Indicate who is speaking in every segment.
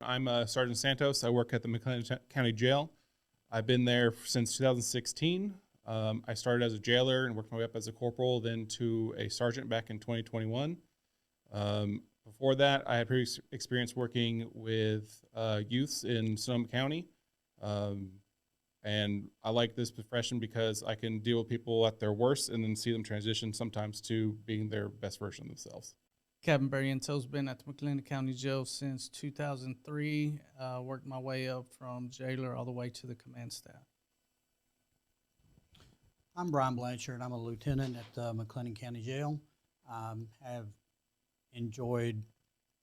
Speaker 1: I'm Sergeant Santos. I work at the McLennan County Jail. I've been there since 2016. I started as a jailer and worked my way up as a corporal, then to a sergeant back in 2021. Before that, I had previous experience working with youths in Sonoma County. And I like this profession because I can deal with people at their worst and then see them transition sometimes to being their best version of themselves.
Speaker 2: Captain Barriento's been at the McLennan County Jail since 2003. Worked my way up from jailer all the way to the command staff.
Speaker 3: I'm Brian Blanchard. I'm a lieutenant at the McLennan County Jail. Have enjoyed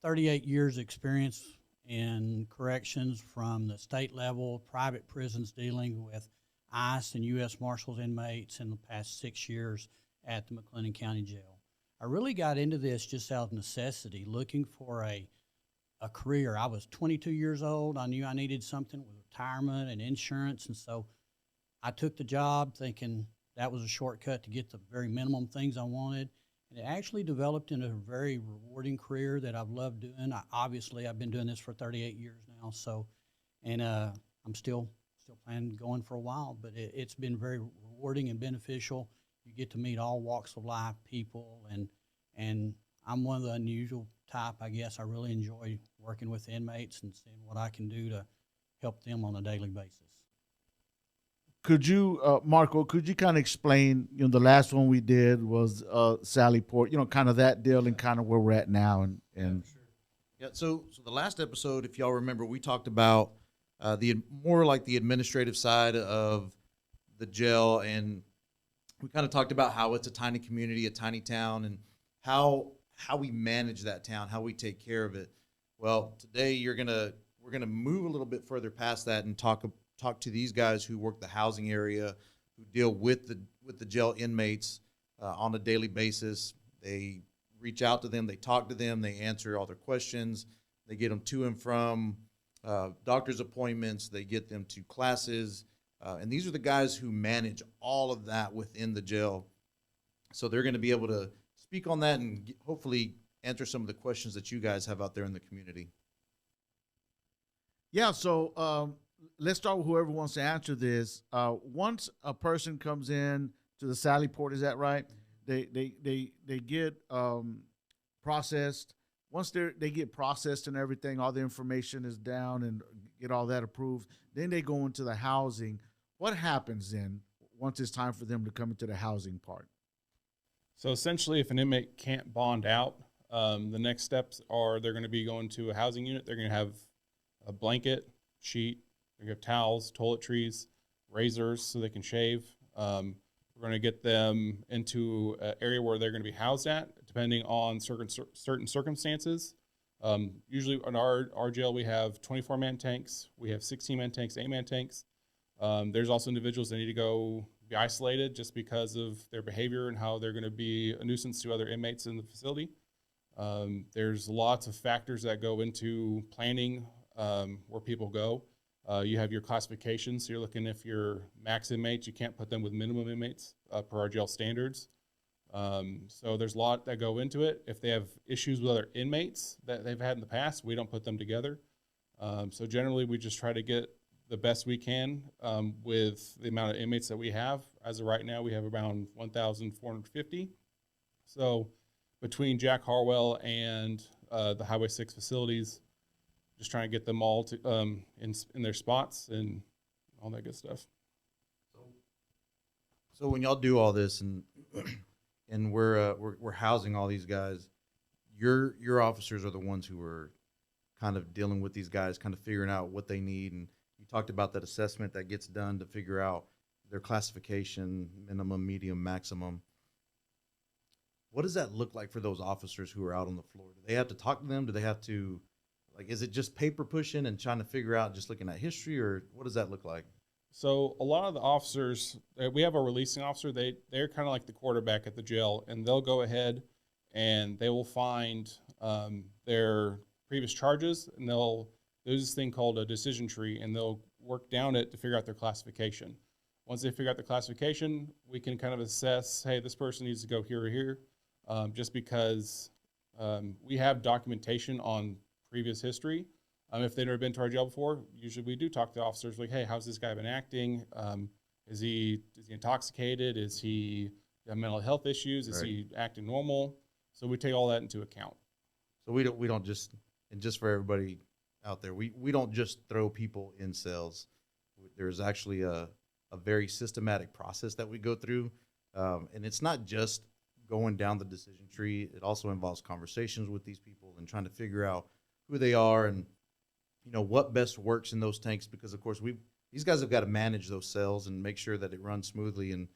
Speaker 3: 38 years experience in corrections from the state level, private prisons dealing with ICE and U.S. Marshals inmates in the past 6 years at the McLennan County Jail. I really got into this just out of necessity, looking for a career. I was 22 years old. I knew I needed something with retirement and insurance, and so I took the job thinking that was a shortcut to get the very minimum things I wanted. And it actually developed into a very rewarding career that I've loved doing. Obviously, I've been doing this for 38 years now, so, and I'm still planning going for a while, but it's been very rewarding and beneficial. You get to meet all walks of life, people, and I'm one of the unusual type, I guess. I really enjoy working with inmates and seeing what I can do to help them on a daily basis.
Speaker 4: Could you, Marco, could you kind of explain, the last one we did was Sally Port, kind of that deal and kind of where we're at now. And
Speaker 5: Yeah, sure. Yeah, so the last episode, if y'all remember, we talked about the more like the administrative side of the jail, and we kind of talked about how it's a tiny community, a tiny town, and how we manage that town, how we take care of it. Well, today we're gonna move a little bit further past that and talk to these guys who work the housing area, who deal with the jail inmates on a daily basis. They reach out to them, they talk to them, they answer all their questions, they get them to and from doctor's appointments, they get them to classes, and these are the guys who manage all of that within the jail. So they're going to be able to speak on that and hopefully answer some of the questions that you guys have out there in the community.
Speaker 4: yeah, so let's start with whoever wants to answer this. Once a person comes in to the Sally Port, is that right? They get processed. Once they get processed and everything, all the information is down and get all that approved. Then they go into the housing. What happens then once it's time for them to come into the housing part?
Speaker 1: So essentially, if an inmate can't bond out, the next steps are they're going to be going to a housing unit. They're going to have a blanket, sheet, they're going to have towels, toiletries, razors so they can shave. We're going to get them into an area where they're going to be housed at, depending on certain circumstances. Usually in our jail, we have 24-man tanks. We have 16-man tanks, 8-man tanks. There's also individuals that need to go be isolated just because of their behavior and how they're going to be a nuisance to other inmates in the facility. There's lots of factors that go into planning where people go. You have your classifications, so you're looking if you're max inmates, you can't put them with minimum inmates per our jail standards. So there's a lot that go into it. If they have issues with other inmates that they've had in the past, we don't put them together. So generally, we just try to get the best we can with the amount of inmates that we have. As of right now, we have around 1,450. So between Jack Harwell and the Highway 6 facilities, just trying to get them all to in their spots and all that good stuff.
Speaker 5: So when y'all do all this and we're housing all these guys, your officers are the ones who are kind of dealing with these guys, kind of figuring out what they need. And you talked about that assessment that gets done to figure out their classification, minimum, medium, maximum. What does that look like for those officers who are out on the floor? Do they have to talk to them? Do they have to, is it just paper pushing and trying to figure out, just looking at history, or what does that look like?
Speaker 1: So a lot of the officers, we have a releasing officer, they're kind of like the quarterback at the jail, and they'll go ahead and they will find their previous charges, and there's this thing called a decision tree, and they'll work down it to figure out their classification. Once they figure out the classification, we can kind of assess, hey, this person needs to go here or here, just because we have documentation on previous history. If they've never been to our jail before, usually we do talk to the officers like, hey, how's this guy been acting? Is he intoxicated? Is he got mental health issues? Is he acting normal? So we take all that into account.
Speaker 5: So we don't just, and just for everybody out there, we don't just throw people in cells. There's actually a very systematic process that we go through. And it's not just going down the decision tree. It also involves conversations with these people and trying to figure out who they are and, you know, what best works in those tanks, because of course these guys have got to manage those cells and make sure that it runs smoothly. And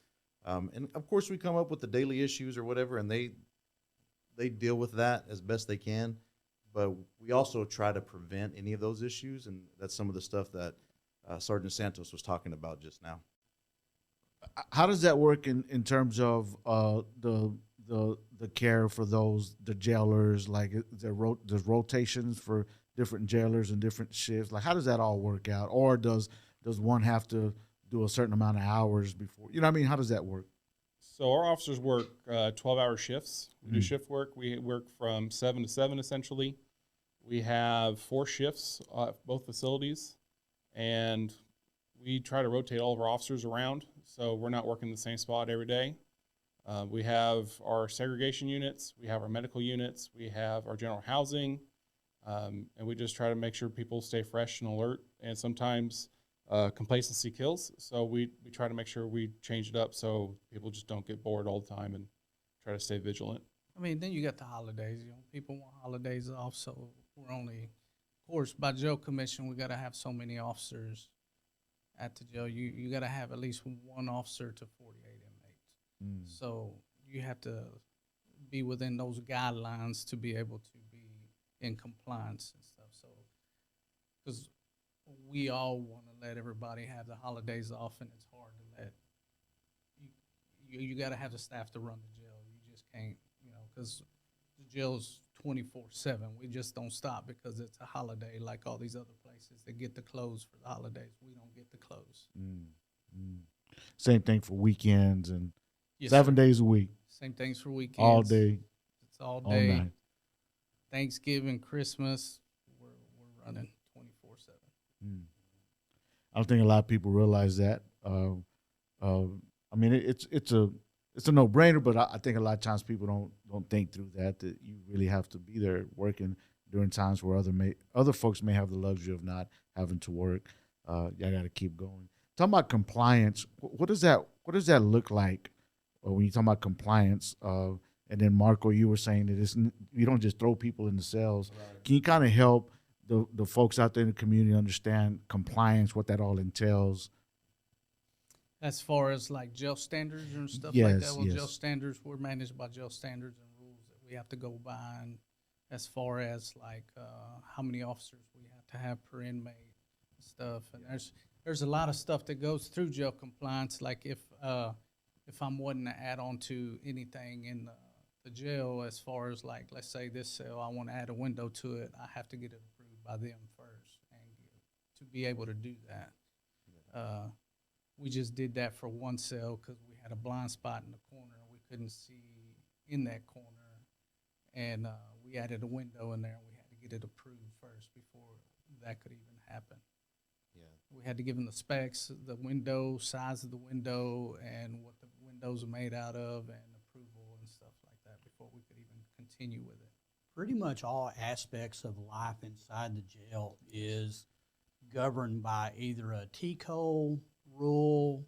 Speaker 5: of course we come up with the daily issues or whatever, and they deal with that as best they can. But we also try to prevent any of those issues, and that's some of the stuff that Sergeant Santos was talking about just now.
Speaker 4: How does that work in terms of the care for the jailers? Like, there's rotations for different jailers and different shifts. Like, how does that all work out? Or does one have to do a certain amount of hours before? You know what I mean? How does that work?
Speaker 1: So our officers work 12-hour shifts. We do shift work. We work from 7 to 7 essentially. We have 4 shifts at both facilities, and we try to rotate all of our officers around, so we're not working the same spot every day. We have our segregation units, we have our medical units, we have our general housing, and we just try to make sure people stay fresh and alert. And sometimes complacency kills, so we try to make sure we change it up so people just don't get bored all the time and try to stay vigilant.
Speaker 2: I mean, then you got the holidays. You know, people want holidays off, so we're only, of course, by jail commission, we got to have so many officers at the jail. You got to have at least 1 officer to 48 inmates. So you have to be within those guidelines to be able to be in compliance and stuff. So, because we all want to let everybody have the holidays off, and it's hard to let you got to have the staff to run the jail. You just can't, you know, because the jail's 24/7. We just don't stop because it's a holiday, like all these other places that get to close for the holidays. We don't get to close.
Speaker 4: Same thing for weekends and
Speaker 2: Yes,
Speaker 4: 7
Speaker 2: sir.
Speaker 4: days a week,
Speaker 2: Same things for weekends.
Speaker 4: all day,
Speaker 2: It's all
Speaker 4: all
Speaker 2: day.
Speaker 4: night.
Speaker 2: Thanksgiving, Christmas, we're running 24/7.
Speaker 4: I don't think a lot of people realize that. I mean, it's a no-brainer, but I think a lot of times people don't think through that you really have to be there working during times where other folks may have the luxury of not having to work. You got to keep going. Talking about compliance, what does that look like when you talk about compliance? And then Marco, you were saying that you don't just throw people in the cells. Right. Can you kind of help the folks out there in the community understand compliance, what that all entails?
Speaker 2: As far as like jail standards and stuff
Speaker 4: Yes,
Speaker 2: like that, well,
Speaker 4: yes.
Speaker 2: jail standards, we're managed by jail standards and rules that we have to go by. And as far as like how many officers we have to have per inmate and stuff, and there's a lot of stuff that goes through jail compliance. Like if I'm wanting to add on to anything in the jail, as far as like, let's say this cell, I want to add a window to it, I have to get it approved by them first, and to be able to do that. We just did that for one cell because we had a blind spot in the corner. We couldn't see in that corner, and we added a window in there. We had to get it approved first before that could even happen. Yeah, we had to give them the specs, the window, size of the window, and what the windows are made out of, and approval and stuff like that before we could even continue with it.
Speaker 3: Pretty much all aspects of life inside the jail is governed by either a T-code rule,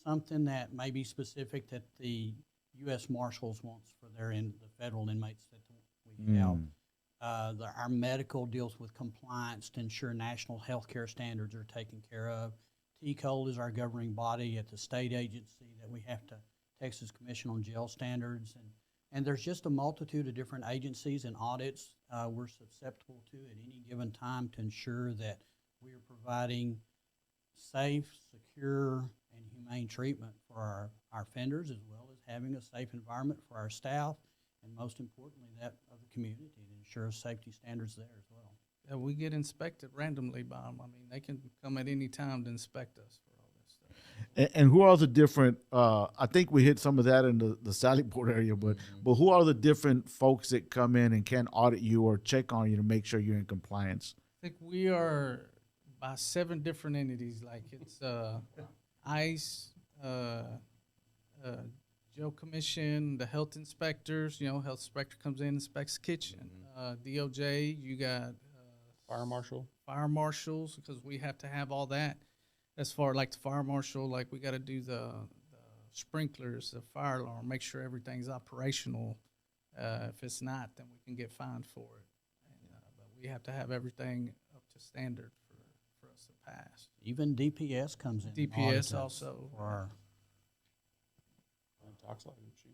Speaker 3: something that may be specific that the U.S. Marshals wants for the federal inmates that we help. Our medical deals with compliance to ensure national health care standards are taken care of. T-code is our governing body at the state agency that we have to, Texas Commission on Jail Standards, and there's just a multitude of different agencies and audits we're susceptible to at any given time to ensure that we are providing safe, secure, and humane treatment for our offenders, as well as having a safe environment for our staff, and most importantly, that of the community to ensure safety standards there as well.
Speaker 2: Yeah, we get inspected randomly by them. I mean, they can come at any time to inspect us for all this stuff.
Speaker 4: And who are the different? I think we hit some of that in the Sally Port area, but who are the different folks that come in and can audit you or check on you to make sure you're in compliance?
Speaker 2: I think we are by 7 different entities. Like it's ICE, jail commission, the health inspectors. Health inspector comes in, inspects the kitchen. DOJ, you got
Speaker 1: Fire marshal.
Speaker 2: fire marshals, because we have to have all that. As far like the fire marshal, like we got to do the sprinklers, the fire alarm, make sure everything's operational. If it's not, then we can get fined for it. But we have to have everything up to standard for us to pass.
Speaker 3: Even DPS comes in. and
Speaker 2: DPS
Speaker 3: audits us
Speaker 2: also.
Speaker 3: for our-
Speaker 1: Tox lighting machine.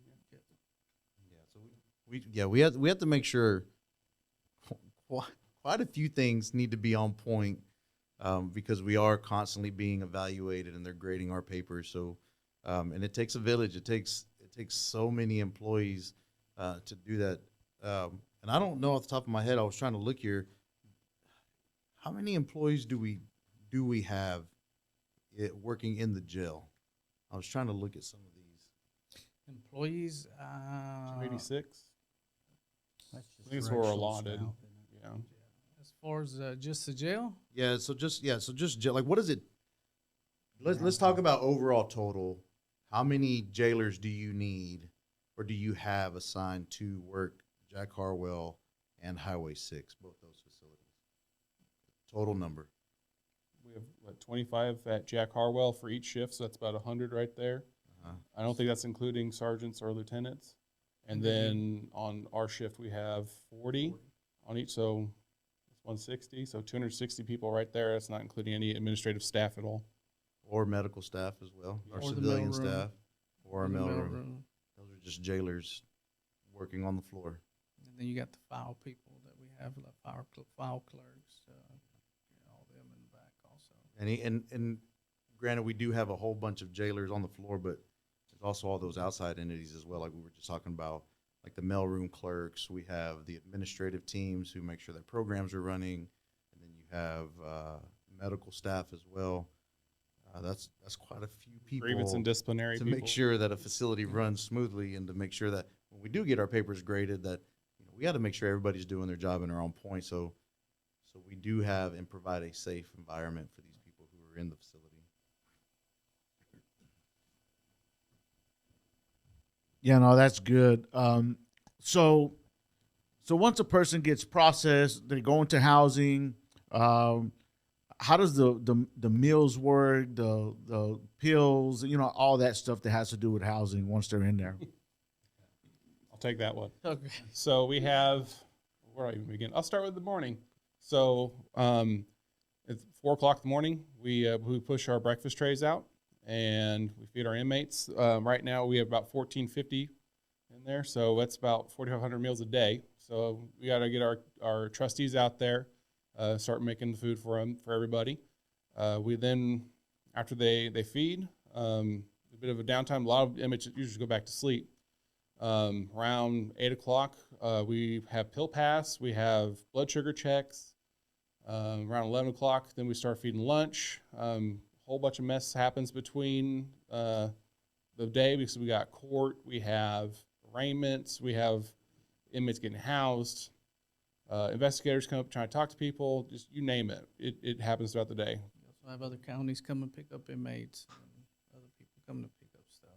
Speaker 5: Yeah, so we have to make sure quite a few things need to be on point, because we are constantly being evaluated and they're grading our papers. So, and it takes a village. It takes so many employees to do that. And I don't know off the top of my head. I was trying to look here. How many employees do we have working in the jail? I was trying to look at some of these.
Speaker 2: Employees,
Speaker 1: 286.
Speaker 3: That's
Speaker 1: I think it's
Speaker 3: just
Speaker 1: where we're
Speaker 3: correctional
Speaker 1: allotted.
Speaker 3: staff, isn't it?
Speaker 1: Yeah.
Speaker 2: as far as just the jail,
Speaker 5: So just like, what is it? Let's talk about overall total. How many jailers do you need, or do you have assigned to work Jack Harwell and Highway 6, both those facilities? Total number.
Speaker 1: We have 25 at Jack Harwell for each shift, so that's about 100 right there.
Speaker 5: Uh-huh.
Speaker 1: I don't think that's including sergeants or lieutenants. And then on our shift, we have 40 on each, so it's 160, so 260 people right there. That's not including any administrative staff at all.
Speaker 5: Or medical staff as well, or
Speaker 2: Or the
Speaker 5: civilian
Speaker 2: mailroom.
Speaker 5: staff, or a
Speaker 2: the
Speaker 5: mailroom. Those are just jailers working on the floor.
Speaker 2: and then you got the file people that we have, like file clerks, all them in the back also.
Speaker 5: And granted, we do have a whole bunch of jailers on the floor, but there's also all those outside entities as well, like we were just talking about, like the mailroom clerks. We have the administrative teams who make sure that programs are running, and then you have medical staff as well. That's quite a few people
Speaker 1: Grievance and disciplinary
Speaker 5: to
Speaker 1: people.
Speaker 5: make sure that a facility runs smoothly, and to make sure that when we do get our papers graded, that we got to make sure everybody's doing their job and are on point. So we do have and provide a safe environment for these people who are in the facility.
Speaker 4: Yeah, no, that's good. So once a person gets processed, they go into housing. How does the meals work? The pills, all that stuff that has to do with housing once they're in there.
Speaker 1: I'll take that one.
Speaker 2: Okay.
Speaker 1: So we have, where do I even begin? I'll start with the morning. So it's 4 o'clock in the morning. We push our breakfast trays out and we feed our inmates. Right now we have about 1,450 in there, so that's about 4,500 meals a day. So we got to get our trustees out there, start making the food for everybody. We then, after they feed, a bit of a downtime. A lot of inmates usually go back to sleep. Around 8 o'clock, we have pill pass, we have blood sugar checks. Around 11 o'clock, then we start feeding lunch. Whole bunch of mess happens between the day, because we got court, we have arraignments, we have inmates getting housed. Investigators come up trying to talk to people, just you name it. It happens throughout the day.
Speaker 2: We also have other counties come and pick up inmates, and other people come to pick up stuff.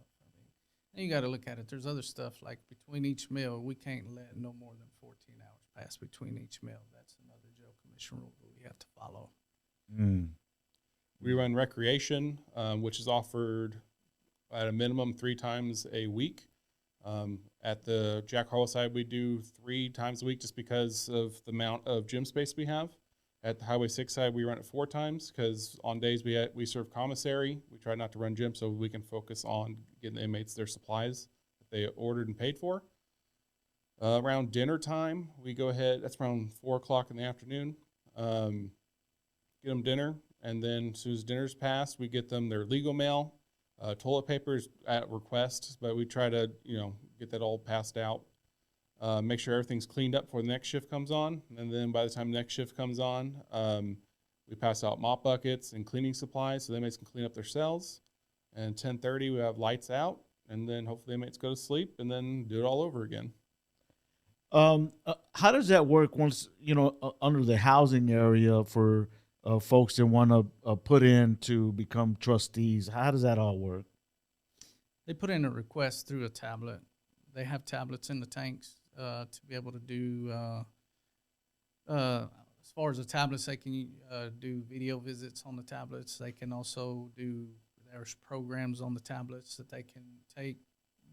Speaker 2: And you got to look at it. There's other stuff like between each meal, we can't let no more than 14 hours pass between each meal. That's another jail commission rule that we have to follow.
Speaker 1: We run recreation, which is offered at a minimum 3 times a week. At the Jack Harwell side, we do 3 times a week just because of the amount of gym space we have. At the Highway 6 side, we run it 4 times because on days we serve commissary. We try not to run gym so we can focus on getting the inmates their supplies that they ordered and paid for. Around dinner time, we go ahead, that's around 4 o'clock in the afternoon. Get them dinner, and then as soon as dinner's passed, we get them their legal mail. Toilet papers at request, but we try to, get that all passed out. Make sure everything's cleaned up before the next shift comes on. And then by the time the next shift comes on, we pass out mop buckets and cleaning supplies so the inmates can clean up their cells. and 10:30 we have lights out, and then hopefully inmates go to sleep, and then do it all over again.
Speaker 4: How does that work once, under the housing area for folks that want to put in to become trustees? How does that all work?
Speaker 2: They put in a request through a tablet. They have tablets in the tanks to be able to do, as far as the tablets, they can do video visits on the tablets. They can also there's programs on the tablets that they can take.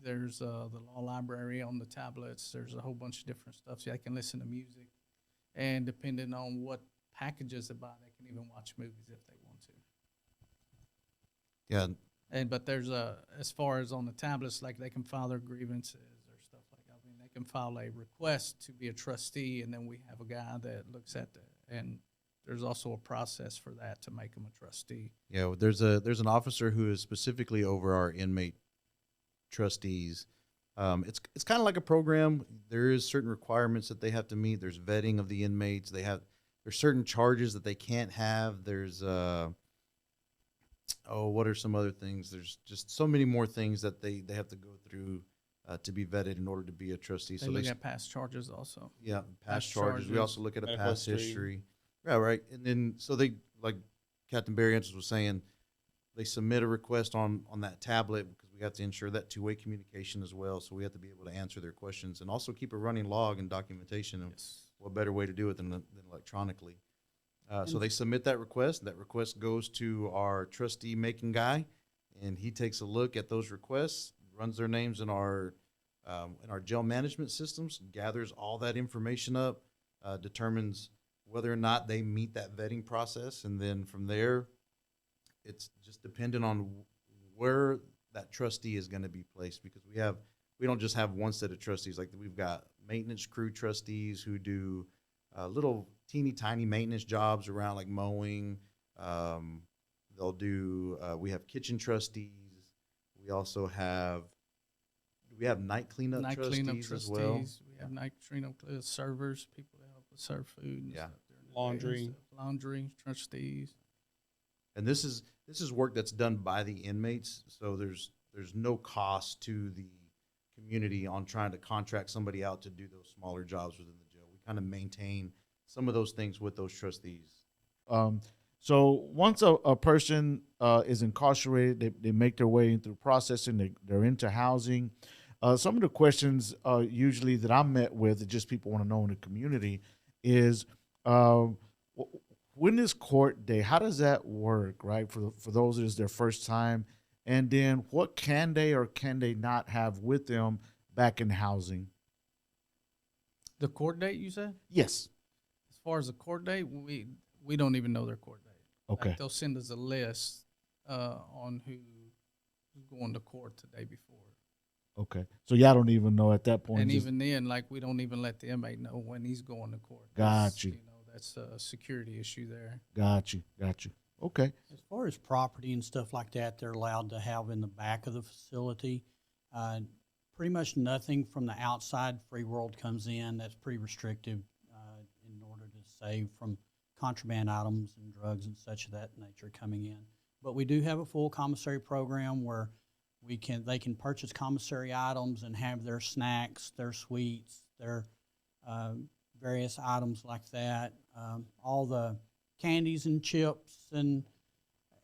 Speaker 2: There's the law library on the tablets. There's a whole bunch of different stuff. So they can listen to music. And depending on what packages they buy, they can even watch movies if they want to.
Speaker 5: Yeah.
Speaker 2: But there's as far as on the tablets, like they can file their grievances or stuff like that. I mean, they can file a request to be a trustee, and then we have a guy that looks at and there's also a process for that to make them a trustee.
Speaker 5: Yeah, there's an officer who is specifically over our inmate trustees. It's kind of like a program. There is certain requirements that they have to meet. There's vetting of the inmates. There's certain charges that they can't have. There's what are some other things? There's just so many more things that they have to go through to be vetted in order to be a trustee.
Speaker 2: They look at past charges also.
Speaker 5: Yeah, past charges. We also look at a
Speaker 1: medical
Speaker 5: past history. Yeah, right. And then so they, like Captain Barry Answers was saying, they submit a request on that tablet because we have to ensure that two-way communication as well. So we have to be able to answer their questions and also keep a running log and documentation. Of what better way to do it than electronically. So they submit that request. That request goes to our trustee making guy, and he takes a look at those requests, runs their names in our jail management systems, gathers all that information up, determines whether or not they meet that vetting process, and then from there, it's just dependent on where that trustee is going to be placed, because we don't just have one set of trustees. Like, we've got maintenance crew trustees who do little teeny tiny maintenance jobs around, like mowing. They'll do. We have kitchen trustees. We also have night cleanup trustees as well.
Speaker 2: We have night cleanup servers, people that help us serve food. And stuff during the
Speaker 1: Laundry.
Speaker 2: day and stuff. Laundry trustees.
Speaker 5: And this is work that's done by the inmates, so there's no cost to the community on trying to contract somebody out to do those smaller jobs within the jail. We kind of maintain some of those things with those trustees.
Speaker 4: So once a person is incarcerated, they make their way through processing, they're into housing. Some of the questions usually that I'm met with, that just people want to know in the community, is when is court day? How does that work, right? For those that is their first time, and then what can they or can they not have with them back in housing?
Speaker 2: The court date, you said?
Speaker 4: Yes.
Speaker 2: As far as the court date, we don't even know their court date.
Speaker 4: Okay.
Speaker 2: Like, they'll send us a list on who's going to court the day before.
Speaker 4: Okay. So y'all don't even know at that point.
Speaker 2: And even then, like, we don't even let the inmate know when he's going to court.
Speaker 4: Got you.
Speaker 2: That's a security issue there.
Speaker 4: Got you. Okay.
Speaker 3: As far as property and stuff like that, they're allowed to have in the back of the facility. Pretty much nothing from the outside free world comes in. That's pretty restrictive in order to save from contraband items and drugs and such of that nature coming in. But we do have a full commissary program where they can purchase commissary items and have their snacks, their sweets, their various items like that. All the candies and chips and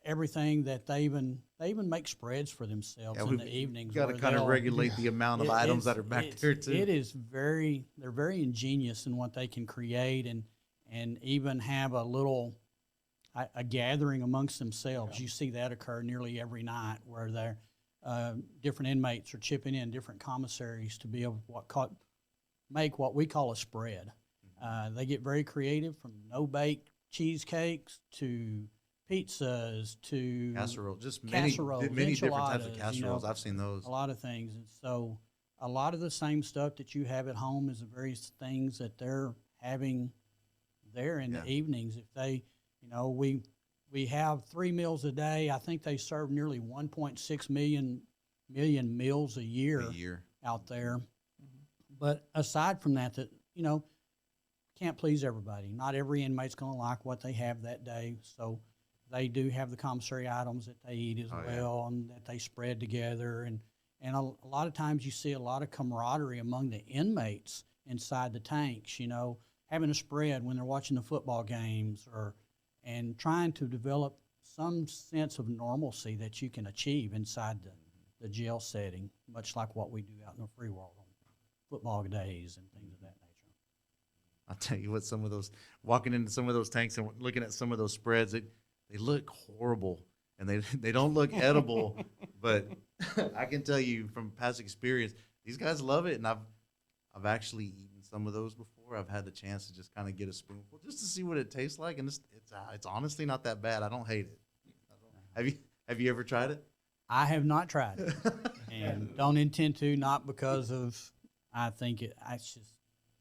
Speaker 3: everything that they even make spreads for themselves in the evenings.
Speaker 5: You got to kind of regulate the amount of items that are back there too.
Speaker 3: They're very ingenious in what they can create and even have a gathering amongst themselves. Yeah. You see that occur nearly every night where different inmates are chipping in different commissaries to be able to make what we call a spread. They get very creative, from no-bake cheesecakes to pizzas to
Speaker 5: casserole, just
Speaker 3: casseroles,
Speaker 5: many different types of casseroles. I've seen those.
Speaker 3: A lot of things. And so a lot of the same stuff that you have at home is the various things that they're having there in the evenings. If they, we have 3 meals a day. I think they serve nearly 1.6 million meals a year out there. Mm-hmm. But aside from that, can't please everybody. Not every inmate's going to like what they have that day. So they do have the commissary items that they eat as well, and that they spread together. And a lot of times you see a lot of camaraderie among the inmates inside the tanks, you know, having a spread when they're watching the football games, and trying to develop some sense of normalcy that you can achieve inside the jail setting, much like what we do out in the free world on football days and things of that nature.
Speaker 5: I'll tell you what, some of those, walking into some of those tanks and looking at some of those spreads, they look horrible and they don't look edible, but I can tell you from past experience, these guys love it, and I've actually eaten some of those before. I've had the chance to just kind of get a spoonful just to see what it tastes like, and it's honestly not that bad. I don't hate it. Have you ever tried it?
Speaker 3: I have not tried it, and don't intend to. Not because of I think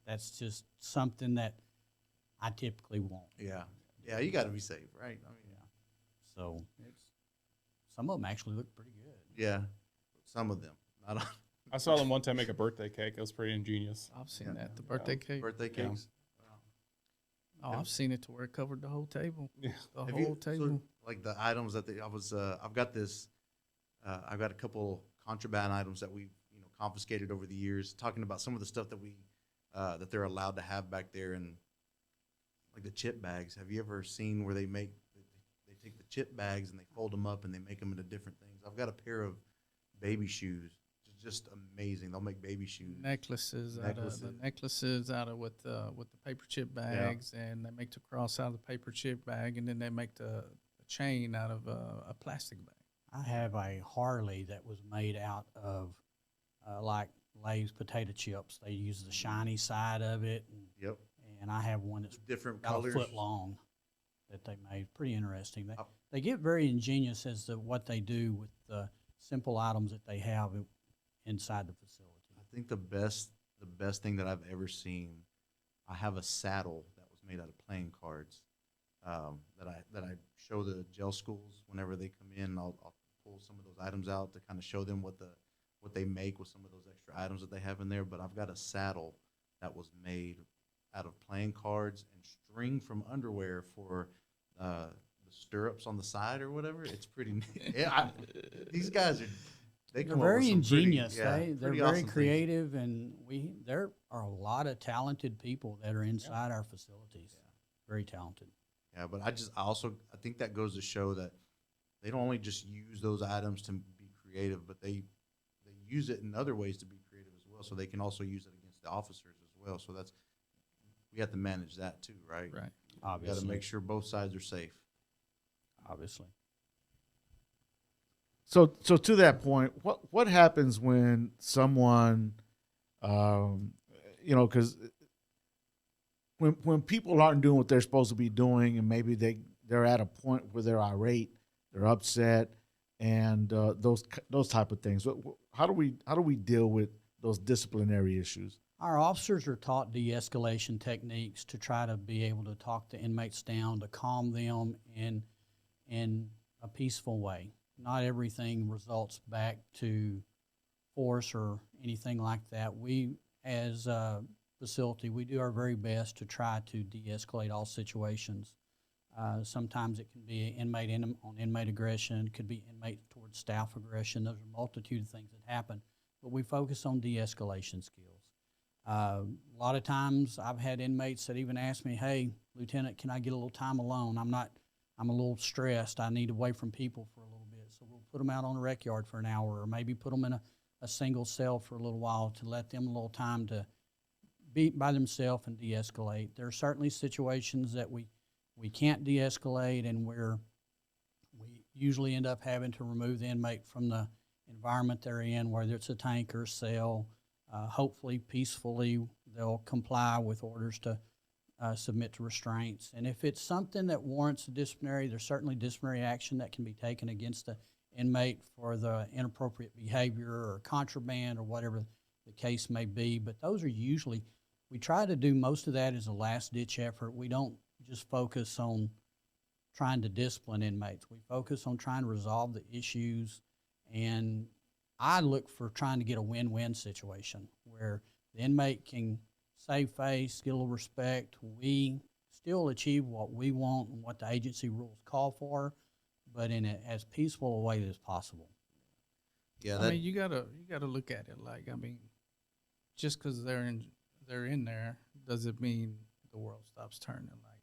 Speaker 3: that's just something that I typically won't.
Speaker 5: Yeah, you got to be safe, right? I mean,
Speaker 3: so some of them actually look pretty good.
Speaker 5: Yeah, some of them.
Speaker 1: I saw them one time make a birthday cake. It was pretty ingenious.
Speaker 2: I've seen that, the birthday cake.
Speaker 5: Birthday cakes.
Speaker 2: Oh, I've seen it to where it covered the whole table.
Speaker 1: Yeah.
Speaker 2: The
Speaker 5: Have
Speaker 2: whole
Speaker 5: you-
Speaker 2: table.
Speaker 5: so, like the items that I've got this, I've got a couple contraband items that we've confiscated over the years. Talking about some of the stuff that that they're allowed to have back there, and like the chip bags. Have you ever seen where they take the chip bags and they fold them up and they make them into different things? I've got a pair of baby shoes, just amazing. They'll make baby shoes.
Speaker 2: Necklaces out of with the paper chip bags, and they make the cross out of the paper chip bag, and then they make the chain out of a plastic bag.
Speaker 3: I have a Harley that was made out of like Lay's potato chips. They use the shiny side of it.
Speaker 5: Yep.
Speaker 3: And I have one that's
Speaker 5: Different
Speaker 3: about
Speaker 5: colors.
Speaker 3: a foot long that they made. Pretty interesting. They get very ingenious as to what they do with the simple items that they have inside the facility.
Speaker 5: I think the best thing that I've ever seen, I have a saddle that was made out of playing cards that I show the jail schools whenever they come in. I'll pull some of those items out to kind of show them what they make with some of those extra items that they have in there. But I've got a saddle that was made out of playing cards and string from underwear for the stirrups on the side or whatever. It's pretty neat. These guys are. They're
Speaker 3: very ingenious.
Speaker 5: They're
Speaker 3: very
Speaker 5: awesome
Speaker 3: creative, things. And there are a lot of talented people that are inside our facilities. Yeah. Very talented.
Speaker 5: Yeah, but I think that goes to show that they don't only just use those items to be creative, but they use it in other ways to be creative as well. So they can also use it against the officers as well. So we have to manage that too, right?
Speaker 2: Right.
Speaker 5: We got to make sure both sides are safe.
Speaker 3: Obviously.
Speaker 4: So to that point, what happens when someone, because when people aren't doing what they're supposed to be doing, and maybe they're at a point where they're irate, they're upset, and those type of things. How do we deal with those disciplinary issues?
Speaker 3: Our officers are taught de-escalation techniques to try to be able to talk the inmates down, to calm them in a peaceful way. Not everything results back to force or anything like that. We, as a facility, we do our very best to try to de-escalate all situations. Sometimes it can be on inmate aggression, it could be inmate towards staff aggression. There's a multitude of things that happen, but we focus on de-escalation skills. A lot of times I've had inmates that even ask me, "Hey, Lieutenant, can I get a little time alone? I'm a little stressed. I need away from people for a little bit." So we'll put them out on the rec yard for an hour, or maybe put them in a single cell for a little while to let them a little time to be by themselves and de-escalate. There are certainly situations that we can't de-escalate, and we usually end up having to remove the inmate from the environment they're in, whether it's a tank or a cell. Hopefully, peacefully, they'll comply with orders to submit to restraints. And if it's something that warrants a disciplinary, there's certainly disciplinary action that can be taken against the inmate for the inappropriate behavior or contraband or whatever the case may be. But those are usually, we try to do most of that as a last-ditch effort. We don't just focus on trying to discipline inmates. We focus on trying to resolve the issues, and I look for trying to get a win-win situation where the inmate can save face, get a little respect. We still achieve what we want and what the agency rules call for, but in as peaceful a way as possible.
Speaker 5: Yeah,
Speaker 2: I mean, you gotta look at it like, I mean, just because they're in there doesn't mean the world stops turning. Like,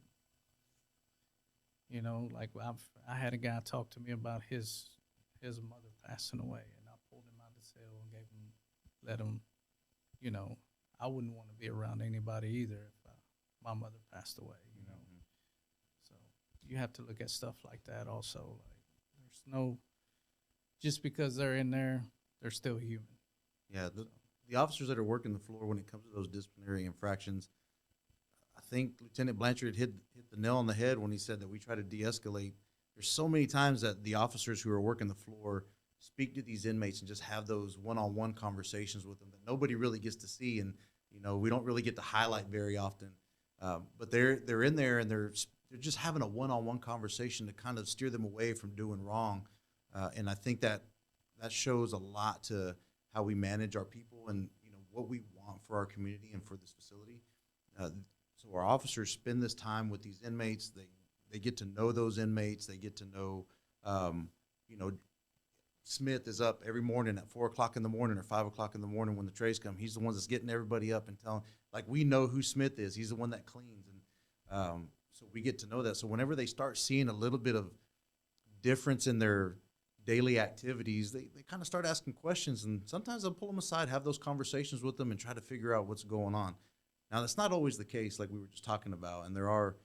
Speaker 2: you know, like I had a guy talk to me about his mother passing away, and I pulled him out of the cell and let him, you know, I wouldn't want to be around anybody either if my mother passed away, you know. So you have to look at stuff like that also. Like, there's no, just because they're in there, they're still human.
Speaker 5: Yeah, the officers that are working the floor when it comes to those disciplinary infractions, I think Lieutenant Blanchard hit the nail on the head when he said that we try to de-escalate. There's so many times that the officers who are working the floor speak to these inmates and just have those one-on-one conversations with them that nobody really gets to see, and you know, we don't really get to highlight very often. But they're in there and they're just having a one-on-one conversation to kind of steer them away from doing wrong, and I think that shows a lot to how we manage our people and, you know, what we want for our community and for this facility. So our officers spend this time with these inmates. They get to know those inmates. They get to know, you know, Smith is up every morning at 4 o'clock in the morning or 5 o'clock in the morning when the trays come. He's the one that's getting everybody up and telling, like, we know who Smith is. He's the one that cleans. And so we get to know that. So whenever they start seeing a little bit of difference in their daily activities, they kind of start asking questions, and sometimes I'll pull them aside, have those conversations with them and try to figure out what's going on. Now, that's not always the case, like we were just talking about, and there are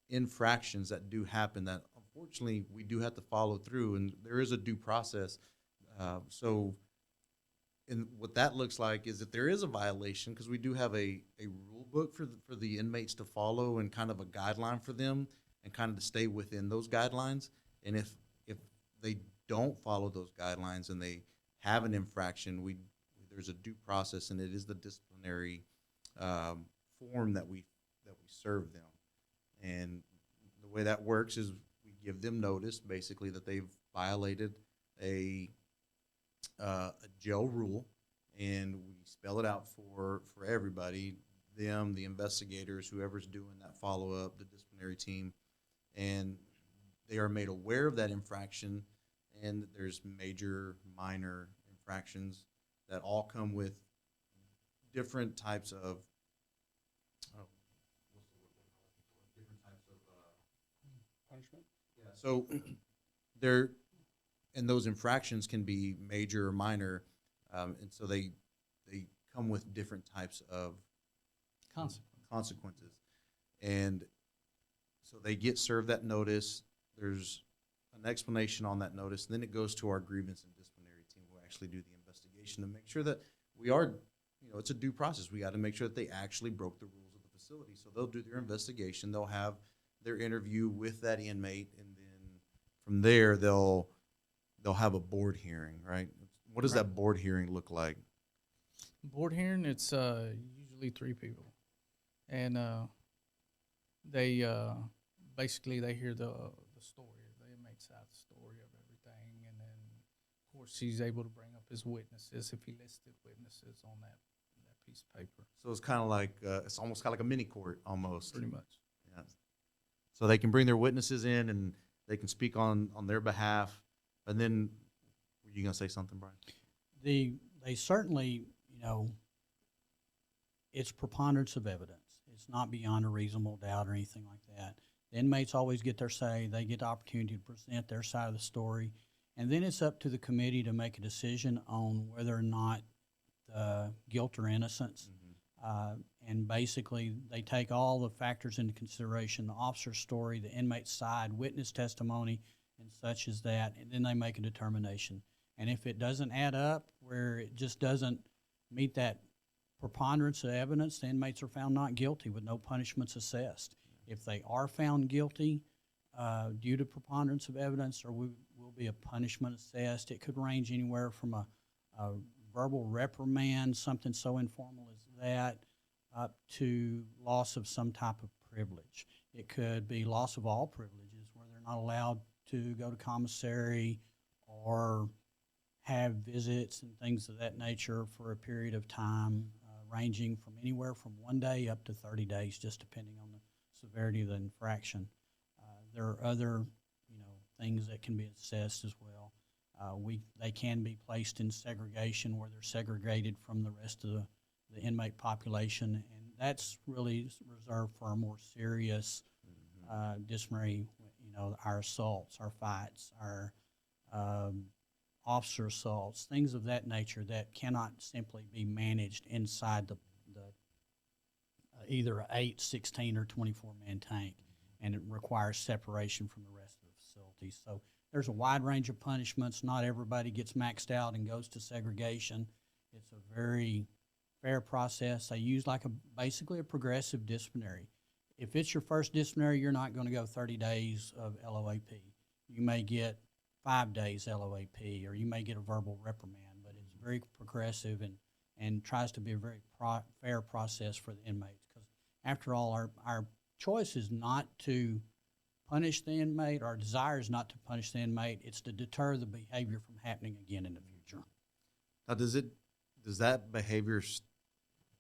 Speaker 5: infractions that do happen that unfortunately we do have to follow through, and there is a due process. And what that looks like is if there is a violation, because we do have a rule book for the inmates to follow and kind of a guideline for them and kind of to stay within those guidelines. And if they don't follow those guidelines and they have an infraction, there's a due process, and it is the disciplinary form that we serve them. And the way that works is we give them notice, basically, that they've violated a jail rule, and we spell it out for everybody, them, the investigators, whoever's doing that follow-up, the disciplinary team, and they are made aware of that infraction. And there's major, minor infractions that all come with different types of different types of
Speaker 1: Punishment?
Speaker 5: Yeah. So and those infractions can be major or minor, and so they come with different types of consequences, and so they get served that notice. There's an explanation on that notice, and then it goes to our grievance and disciplinary team who actually do the investigation to make sure that we are, you know, it's a due process. We got to make sure that they actually broke the rules of the facility. So they'll do their investigation, they'll have their interview with that inmate, and then from there they'll have a board hearing, right? What does that board hearing look like?
Speaker 2: Board hearing, it's usually 3 people, and they basically they hear the story. The inmate side of the story of everything, and then of course he's able to bring up his witnesses if he listed witnesses on that piece of paper.
Speaker 5: So it's kind of like it's almost kind of like a mini court almost.
Speaker 2: Pretty much.
Speaker 5: Yeah. So they can bring their witnesses in and they can speak on their behalf. And then, were you gonna say something, Brian?
Speaker 3: They certainly, you know, it's preponderance of evidence. It's not beyond a reasonable doubt or anything like that. The inmates always get their say. They get the opportunity to present their side of the story. And then it's up to the committee to make a decision on whether or not guilt or innocence. And basically, they take all the factors into consideration, the officer's story, the inmate's side, witness testimony, and such as that, and then they make a determination. And if it doesn't add up, where it just doesn't meet that preponderance of evidence, the inmates are found not guilty with no punishments assessed. If they are found guilty due to preponderance of evidence, there will be a punishment assessed. It could range anywhere from a verbal reprimand, something so informal as that, up to loss of some type of privilege. It could be loss of all privileges, where they're not allowed to go to commissary or have visits and things of that nature for a period of time, ranging from anywhere from 1 day up to 30 days, just depending on the severity of the infraction. There are other, things that can be assessed as well. They can be placed in segregation where they're segregated from the rest of the inmate population, and that's really reserved for our more serious disciplinary, our assaults, our fights, our officer assaults, things of that nature that cannot simply be managed inside the either 8, 16, or 24-man tank, and it requires separation from the rest of the facility. So there's a wide range of punishments. Not everybody gets maxed out and goes to segregation. It's a very fair process. They use basically a progressive disciplinary. If it's your first disciplinary, you're not going to go 30 days of LOAP. You may get 5 days LOAP, or you may get a verbal reprimand, but it's very progressive and tries to be a very fair process for the inmates. Because after all, our choice is not to punish the inmate. Our desire is not to punish the inmate. It's to deter the behavior from happening again in the future.
Speaker 5: Now, does that behavior,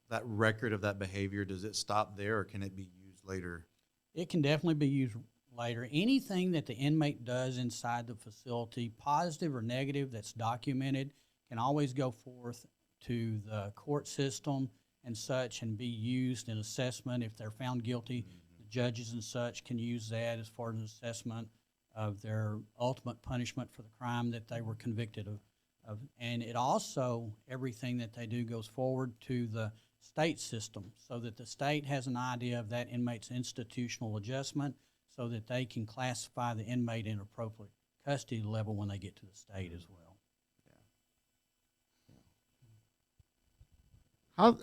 Speaker 5: that record of that behavior, does it stop there, or can it be used later?
Speaker 3: It can definitely be used later. Anything that the inmate does inside the facility, positive or negative, that's documented, can always go forth to the court system and such and be used in assessment. If they're found guilty, the judges and such can use that as far as an assessment of their ultimate punishment for the crime that they were convicted of. And it also, everything that they do goes forward to the state system so that the state has an idea of that inmate's institutional adjustment so that they can classify the inmate in appropriate custody level when they get to the state as well.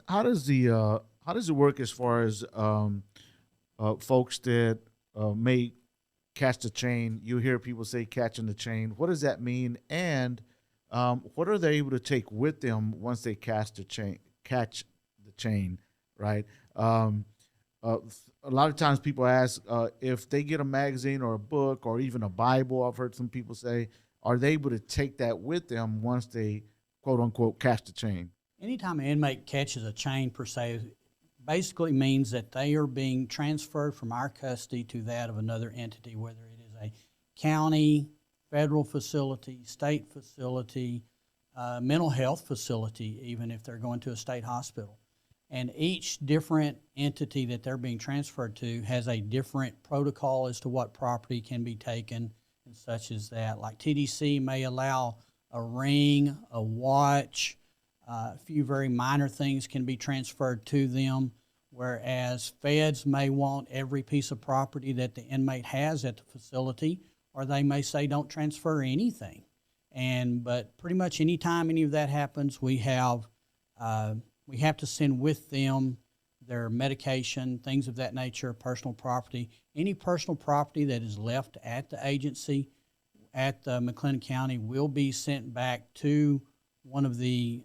Speaker 4: How does it work as far as folks that may catch the chain? You hear people say catching the chain. What does that mean? And what are they able to take with them once they catch the chain, right? A lot of times people ask if they get a magazine or a book or even a Bible. I've heard some people say, are they able to take that with them once they, quote unquote, catch the chain?
Speaker 3: Anytime an inmate catches a chain, per se, basically means that they are being transferred from our custody to that of another entity, whether it is a county, federal facility, state facility, mental health facility, even if they're going to a state hospital. And each different entity that they're being transferred to has a different protocol as to what property can be taken and such as that. Like TDC may allow a ring, a watch, a few very minor things can be transferred to them, whereas feds may want every piece of property that the inmate has at the facility, or they may say don't transfer anything. But pretty much any time any of that happens, we have to send with them their medication, things of that nature, personal property. Any personal property that is left at the agency at McLennan County will be sent back to one of the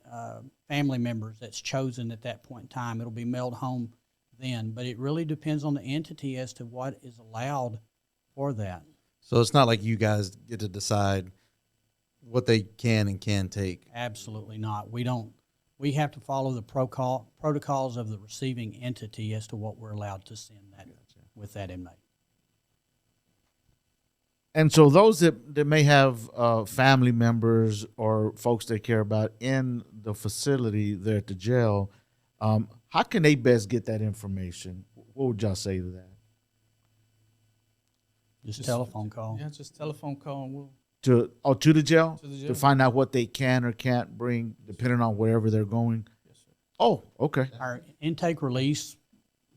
Speaker 3: family members that's chosen at that point in time. It'll be mailed home then, but it really depends on the entity as to what is allowed for that.
Speaker 5: So it's not like you guys get to decide what they can and can't take.
Speaker 3: Absolutely not. We have to follow the protocols of the receiving entity as to what we're allowed to send with that inmate.
Speaker 4: And so those that may have family members or folks they care about in the facility there at the jail, how can they best get that information? What would y'all say to that?
Speaker 3: Just telephone call.
Speaker 2: Yeah, just telephone call and we'll.
Speaker 4: To the jail?
Speaker 2: To the jail.
Speaker 4: To find out what they can or can't bring, depending on wherever they're going?
Speaker 2: Yes, sir.
Speaker 4: Oh, okay.
Speaker 3: Our intake release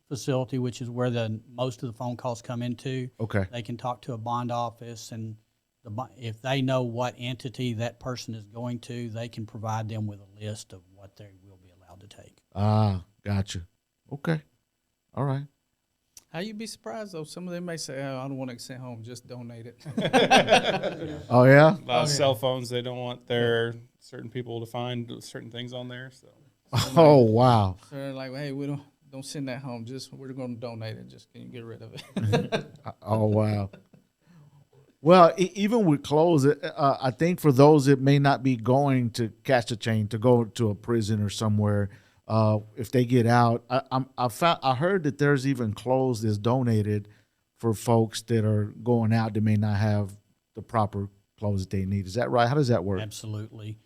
Speaker 3: facility, which is where most of the phone calls come into,
Speaker 4: Okay.
Speaker 3: they can talk to a bond office, and if they know what entity that person is going to, they can provide them with a list of what they will be allowed to take.
Speaker 4: Ah, gotcha. Okay. All right.
Speaker 2: How you be surprised though? Some of them may say, "Oh, I don't want to send home. Just donate it."
Speaker 4: Oh, yeah?
Speaker 1: A lot of cell phones, they don't want their certain people to find certain things on there. So
Speaker 4: Oh, wow.
Speaker 2: So they're like, "Hey, we don't send that home. Just we're going to donate it. Just can you get rid of it?"
Speaker 4: Oh, wow. Well, even with clothes, I think for those that may not be going to catch a chain, to go to a prison or somewhere, if they get out, I heard that there's even clothes that's donated for folks that are going out that may not have the proper clothes that they need. Is that right? How does that work?
Speaker 3: Absolutely.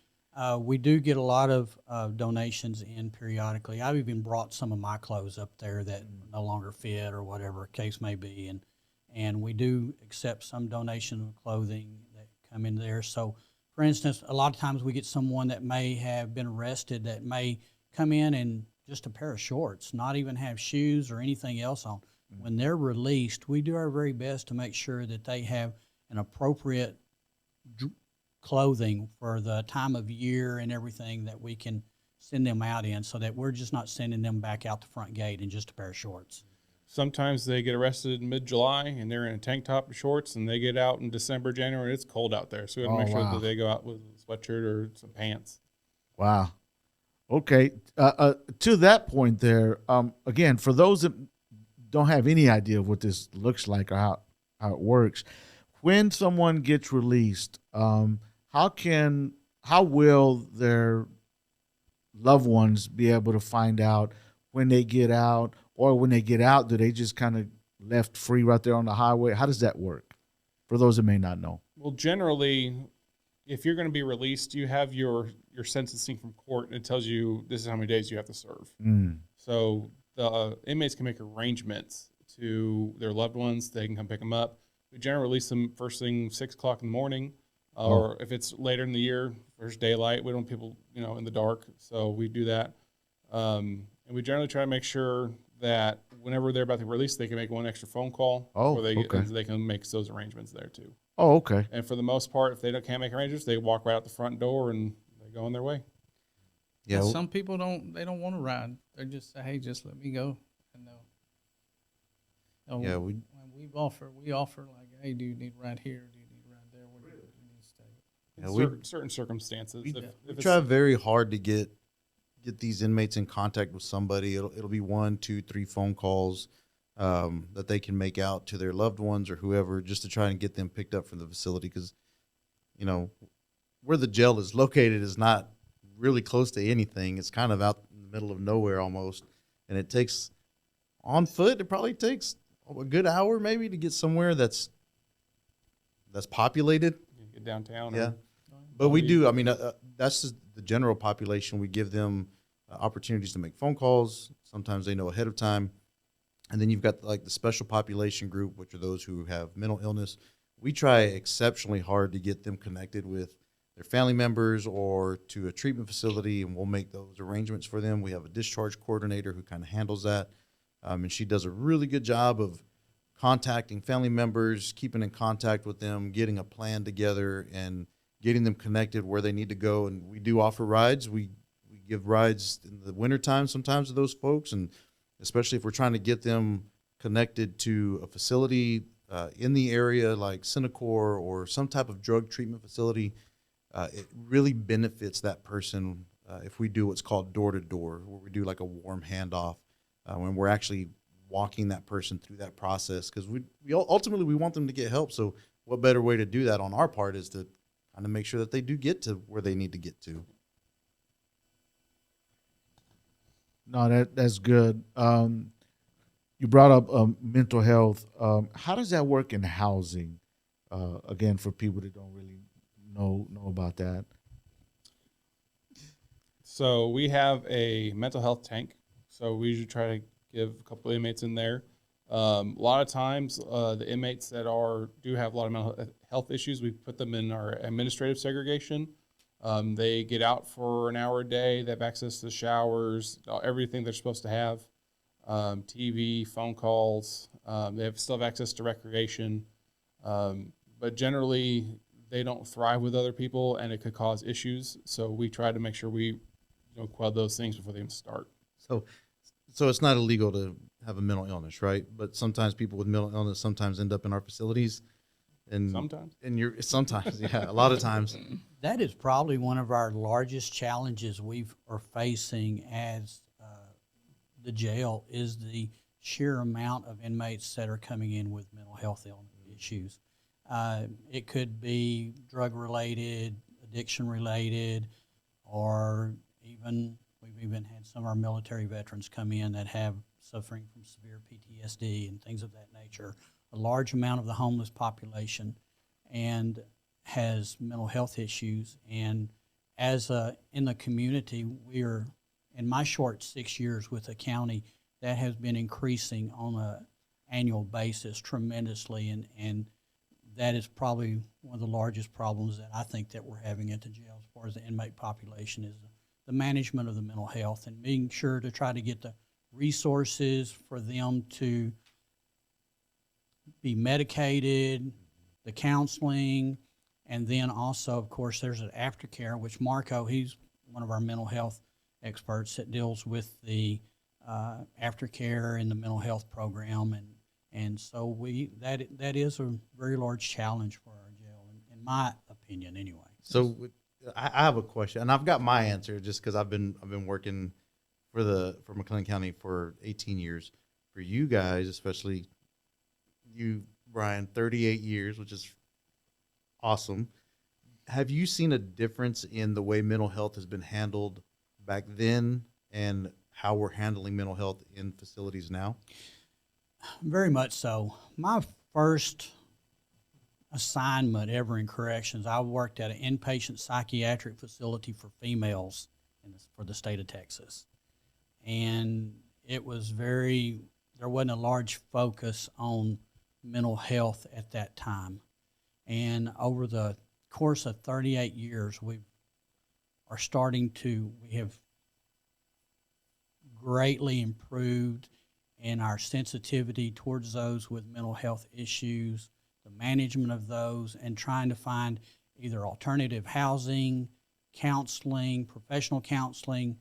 Speaker 3: We do get a lot of donations in periodically. I've even brought some of my clothes up there that no longer fit or whatever case may be, and we do accept some donation of clothing that come in there. So, for instance, a lot of times we get someone that may have been arrested that may come in just a pair of shorts, not even have shoes or anything else on. When they're released, we do our very best to make sure that they have an appropriate clothing for the time of year and everything that we can send them out in, so that we're just not sending them back out the front gate in just a pair of shorts.
Speaker 1: Sometimes they get arrested in mid-July and they're in a tank top and shorts, and they get out in December, January. It's cold out there, so we have to make sure that they go out with a sweatshirt or some pants.
Speaker 4: Wow. Okay. To that point there, again, for those that don't have any idea of what this looks like or how it works, when someone gets released, how will their loved ones be able to find out when they get out, or when they get out, do they just kind of left free right there on the highway? How does that work for those that may not know?
Speaker 1: Well, generally, if you're going to be released, you have your sentencing from court, and it tells you this is how many days you have to serve. So the inmates can make arrangements to their loved ones. They can come pick them up. We generally release them first thing 6 o'clock in the morning, or if it's later in the year, first daylight. We don't want people, in the dark, so we do that. And we generally try to make sure that whenever they're about to release, they can make one extra phone call. They can make those arrangements there too.
Speaker 4: Oh, okay.
Speaker 1: And for the most part, if they can't make arrangements, they walk right out the front door and they go on their way.
Speaker 2: Yeah. Some people don't want to ride. They just say, "Hey, just let me go," and we offer like, "Hey, do you need a ride here? Do you need a ride there? What do you need to stay?"
Speaker 1: Certain circumstances.
Speaker 5: We try very hard to get these inmates in contact with somebody. It'll be 1, 2, 3 phone calls that they can make out to their loved ones or whoever, just to try and get them picked up from the facility. Because, where the jail is located is not really close to anything. It's kind of out in the middle of nowhere almost. And it takes, on foot, it probably takes a good hour maybe to get somewhere that's populated.
Speaker 1: Get downtown.
Speaker 5: Yeah. But we do, that's just the general population. We give them opportunities to make phone calls. Sometimes they know ahead of time. And then you've got like the special population group, which are those who have mental illness. We try exceptionally hard to get them connected with their family members or to a treatment facility, and we'll make those arrangements for them. We have a discharge coordinator who kind of handles that, and she does a really good job of contacting family members, keeping in contact with them, getting a plan together, and getting them connected where they need to go. And we do offer rides. We give rides in the wintertime sometimes to those folks, and especially if we're trying to get them connected to a facility in the area like Centacor or some type of drug treatment facility. It really benefits that person if we do what's called door-to-door, where we do like a warm handoff when we're actually walking that person through that process, because we ultimately we want them to get help. So what better way to do that on our part is to kind of make sure that they do get to where they need to get to.
Speaker 4: No, that's good. You brought up mental health. How does that work in housing? Again, for people that don't really know about that.
Speaker 1: So we have a mental health tank. So we usually try to give a couple of inmates in there. A lot of times, the inmates that do have a lot of mental health issues, we put them in our administrative segregation. They get out for an hour a day. They have access to showers, everything they're supposed to have, TV, phone calls. They still have access to recreation. But generally, they don't thrive with other people, and it could cause issues. So we try to make sure we quell those things before they even start.
Speaker 5: So it's not illegal to have a mental illness, right? But sometimes people with mental illness sometimes end up in our facilities. And sometimes, yeah, a lot of times.
Speaker 3: That is probably one of our largest challenges we are facing as the jail, is the sheer amount of inmates that are coming in with mental health issues. It could be drug-related, addiction-related, or we've even had some of our military veterans come in that have suffering from severe PTSD and things of that nature. A large amount of the homeless population. and has mental health issues. And as in the community, we're, in my short 6 years with the county, that has been increasing on a annual basis tremendously, and that is probably one of the largest problems that I think that we're having at the jail as far as the inmate population is the management of the mental health and being sure to try to get the resources for them to be medicated, the counseling, and then also, of course, there's an aftercare, which Marco, he's one of our mental health experts that deals with the aftercare and the mental health program, and so that is a very large challenge for our jail, in my opinion, anyway.
Speaker 5: So I have a question, and I've got my answer just because I've been working for McLennan County for 18 years. For you guys, especially you, Brian, 38 years, which is awesome. Have you seen a difference in the way mental health has been handled back then and how we're handling mental health in facilities now?
Speaker 3: Very much so. My first assignment ever in corrections, I worked at an inpatient psychiatric facility for females for the state of Texas. And it was there wasn't a large focus on mental health at that time. And over the course of 38 years, we have greatly improved in our sensitivity towards those with mental health issues, the management of those, and trying to find either alternative housing, counseling, professional counseling,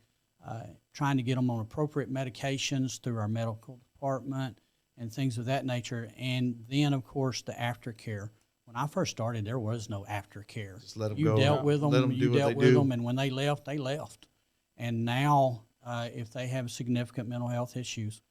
Speaker 3: trying to get them on appropriate medications through our medical department and things of that nature. And then, of course, the aftercare. When I first started, there was no aftercare.
Speaker 5: Just let them
Speaker 3: you
Speaker 5: go.
Speaker 3: dealt with them.
Speaker 5: Let them
Speaker 3: You
Speaker 5: do what
Speaker 3: dealt
Speaker 5: they
Speaker 3: with
Speaker 5: do.
Speaker 3: them, and when they left, they left. And now, if they have significant mental health issues,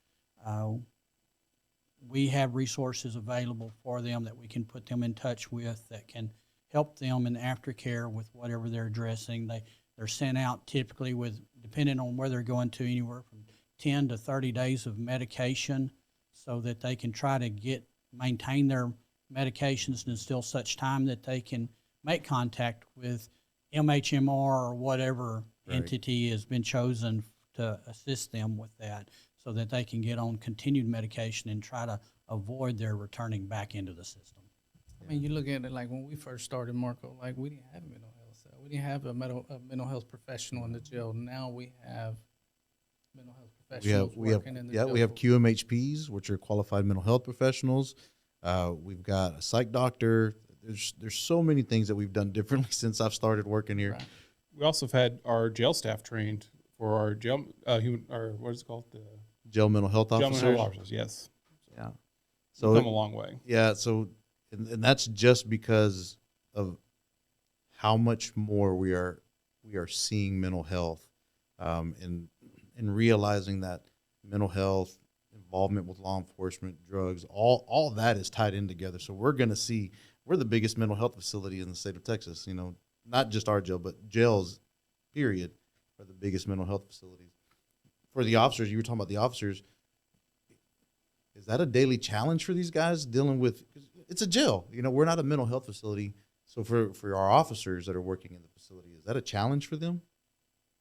Speaker 3: we have resources available for them that we can put them in touch with that can help them in aftercare with whatever they're addressing. They're sent out typically with, depending on where they're going to, anywhere from 10 to 30 days of medication so that they can try to maintain their medications until such time that they can make contact with MHMR or whatever entity has been chosen to assist them with that so that they can get on continued medication and try to avoid their returning back into the system.
Speaker 2: I mean, you look at it like when we first started, Marco, like we didn't have a mental health cell. We didn't have a mental health professional in the jail. Now we have mental health professionals working in the jail.
Speaker 5: We have QMHPs, which are qualified mental health professionals. We've got a psych doctor. There's so many things that we've done differently since I've started working here.
Speaker 2: Right.
Speaker 1: We also have had our jail staff trained for our jail, what is it called? The
Speaker 5: Jail mental health
Speaker 1: jail
Speaker 5: officers.
Speaker 1: mental health officers, yes.
Speaker 5: Yeah.
Speaker 1: So
Speaker 5: So
Speaker 1: we've come a long way.
Speaker 5: yeah, so and that's just because of how much more we are seeing mental health, and realizing that mental health, involvement with law enforcement, drugs, all that is tied in together. So we're the biggest mental health facility in the state of Texas. You know, not just our jail, but jails, period, are the biggest mental health facilities. For the officers, you were talking about the officers. Is that a daily challenge for these guys dealing with? 'Cause it's a jail. You know, we're not a mental health facility. So for our officers that are working in the facility, is that a challenge for them?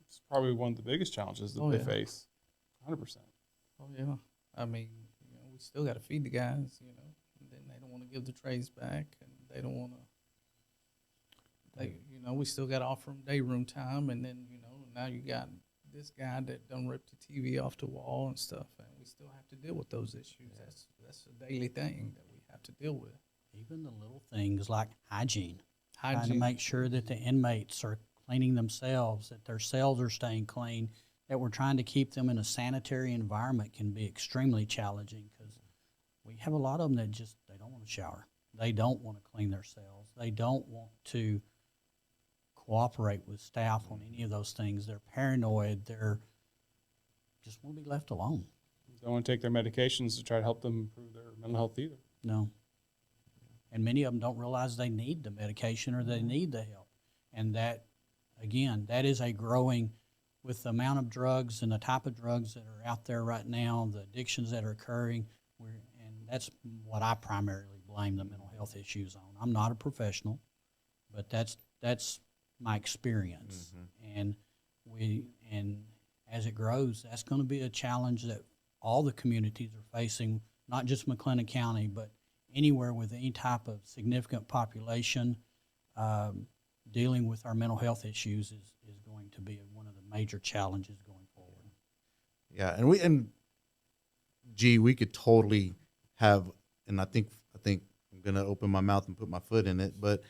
Speaker 1: It's probably one of the biggest challenges that
Speaker 2: Oh,
Speaker 1: they
Speaker 2: yeah.
Speaker 1: face. 100%.
Speaker 2: Oh yeah. I mean, we still got to feed the guys, and then they don't want to give the trays back, and they don't want to. We still got to offer them day room time, and then now you got this guy that done ripped the TV off the wall and stuff, and we still have to deal with those issues. That's a daily thing that we have to deal with.
Speaker 3: Even the little things like hygiene. Trying to
Speaker 2: Hygiene.
Speaker 3: make sure that the inmates are cleaning themselves, that their cells are staying clean, that we're trying to keep them in a sanitary environment can be extremely challenging because we have a lot of them that they don't want to shower. They don't want to clean their cells. They don't want to cooperate with staff on any of those things. They're paranoid. They're just want to be left alone.
Speaker 1: Don't want to take their medications to try to help them improve their mental health either.
Speaker 3: No. And many of them don't realize they need the medication or they need the help. And that, again, that is a growing, with the amount of drugs and the type of drugs that are out there right now, the addictions that are occurring, and that's what I primarily blame the mental health issues on. I'm not a professional, but that's my experience. And as it grows, that's going to be a challenge that all the communities are facing, not just McLennan County, but anywhere with any type of significant population. Dealing with our mental health issues is going to be one of the major challenges going forward.
Speaker 5: Yeah, and we could totally have, and I think I'm gonna open my mouth and put my foot in it, but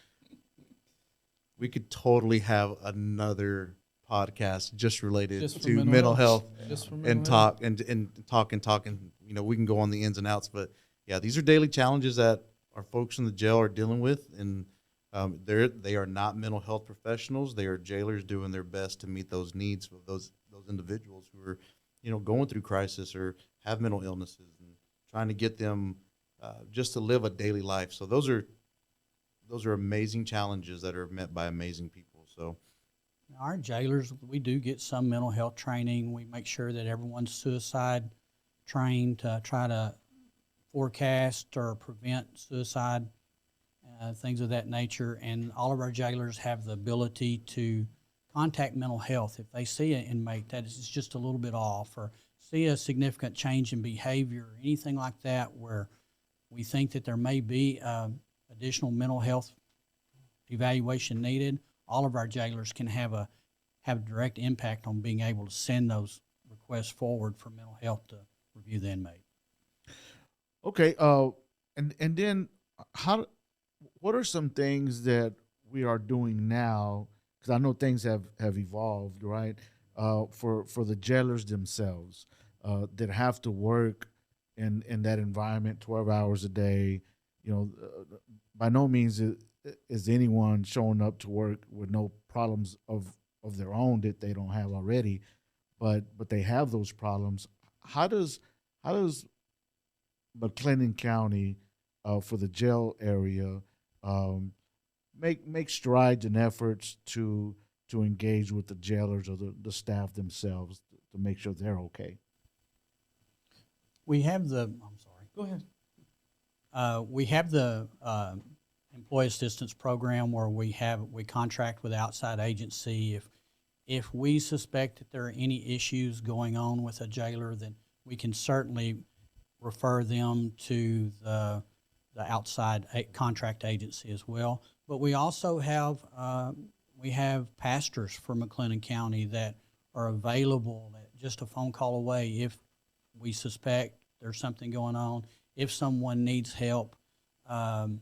Speaker 5: we could totally have another podcast just related to mental health and talk and talk. You know, we can go on the ins and outs, but yeah, these are daily challenges that our folks in the jail are dealing with, and they are not mental health professionals. They are jailers doing their best to meet those needs of those individuals who are, you know, going through crisis or have mental illnesses, and trying to get them just to live a daily life. So those are amazing challenges that are met by amazing people. So
Speaker 3: our jailers, we do get some mental health training. We make sure that everyone's suicide trained to try to forecast or prevent suicide, things of that nature. And all of our jailers have the ability to contact mental health if they see an inmate that is just a little bit off, or see a significant change in behavior, or anything like that, where we think that there may be additional mental health evaluation needed. All of our jailers can have a direct impact on being able to send those requests forward for mental health to review the inmate.
Speaker 4: Okay. And then what are some things that we are doing now? Because I know things have evolved, right? For the jailers themselves that have to work in that environment 12 hours a day. You know, by no means is anyone showing up to work with no problems of their own that they don't have already, but they have those problems. How does McLennan County for the jail area make strides and efforts to engage with the jailers or the staff themselves to make sure they're okay?
Speaker 3: We have the, I'm sorry.
Speaker 2: Go ahead.
Speaker 3: We have the employee assistance program where we contract with outside agency. If we suspect that there are any issues going on with a jailer, then we can certainly refer them to the outside contract agency as well. But we also have pastors for McLennan County that are available at just a phone call away if we suspect there's something going on, if someone needs help. And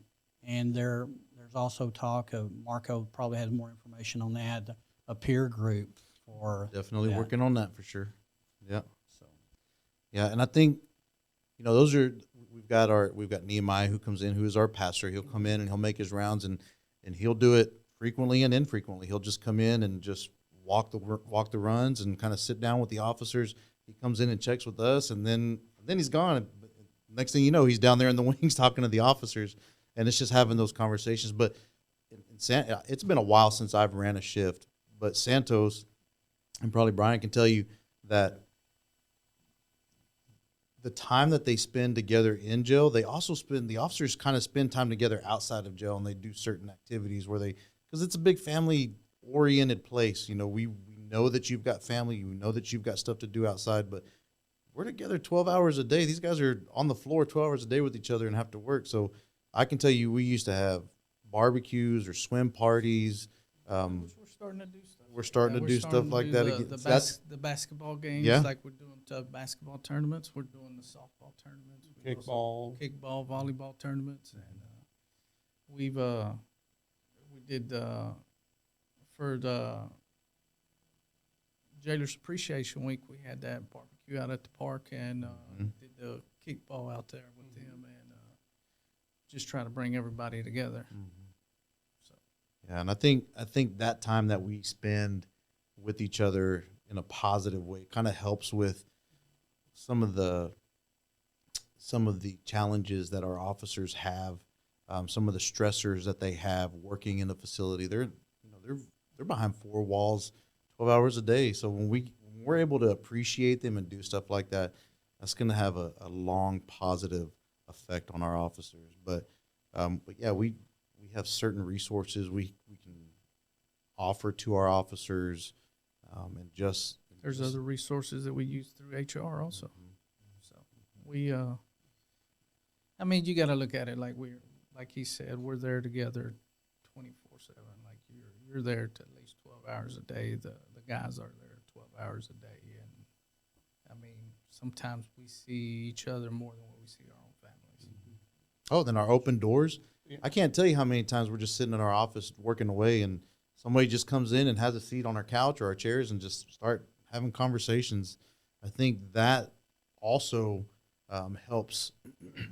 Speaker 3: there's also talk of, Marco probably has more information on that, a peer group for
Speaker 5: definitely
Speaker 3: that.
Speaker 5: working on that for sure. Yeah.
Speaker 3: So,
Speaker 5: Yeah, and I think, you know, we've got Nehemiah who comes in, who is our pastor. He'll come in and he'll make his rounds, and he'll do it frequently and infrequently. He'll just come in and just walk the runs and kind of sit down with the officers. He comes in and checks with us, and then he's gone. Next thing you know, he's down there in the wings talking to the officers, and it's just having those conversations. But it's been a while since I've ran a shift, but Santos, and probably Brian can tell you that the time that they spend together in jail, the officers kind of spend time together outside of jail, and they do certain activities because it's a big family-oriented place. You know, we know that you've got family, we know that you've got stuff to do outside, but we're together 12 hours a day. These guys are on the floor 12 hours a day with each other and have to work. So I can tell you, we used to have barbecues or swim parties.
Speaker 2: We're starting to do stuff.
Speaker 5: We're starting to do stuff like that again.
Speaker 2: The basketball games,
Speaker 5: Yeah.
Speaker 2: like we're doing basketball tournaments. We're doing the softball tournaments. Kickball, volleyball tournaments, and we did for the Jailers Appreciation Week. We had that barbecue out at the park, and did the kickball out there with them, and just try to bring everybody together. So.
Speaker 5: Yeah, and I think that time that we spend with each other in a positive way kind of helps with some of the challenges that our officers have, some of the stressors that they have working in a facility. They're behind four walls 12 hours a day. So when we're able to appreciate them and do stuff like that, that's going to have a long positive effect on our officers. But yeah, we have certain resources we can offer to our officers, and just
Speaker 2: There's other resources that we use through HR also. So we, I mean, you got to look at it like like he said, we're there together 24/7. Like you're there to at least 12 hours a day. The guys are there 12 hours a day. And I mean, sometimes we see each other more than what we see our own families.
Speaker 5: Oh, then our open doors.
Speaker 1: Yeah.
Speaker 5: I can't tell you how many times we're just sitting in our office working away, and somebody just comes in and has a seat on our couch or our chairs and just start having conversations. I think that also helps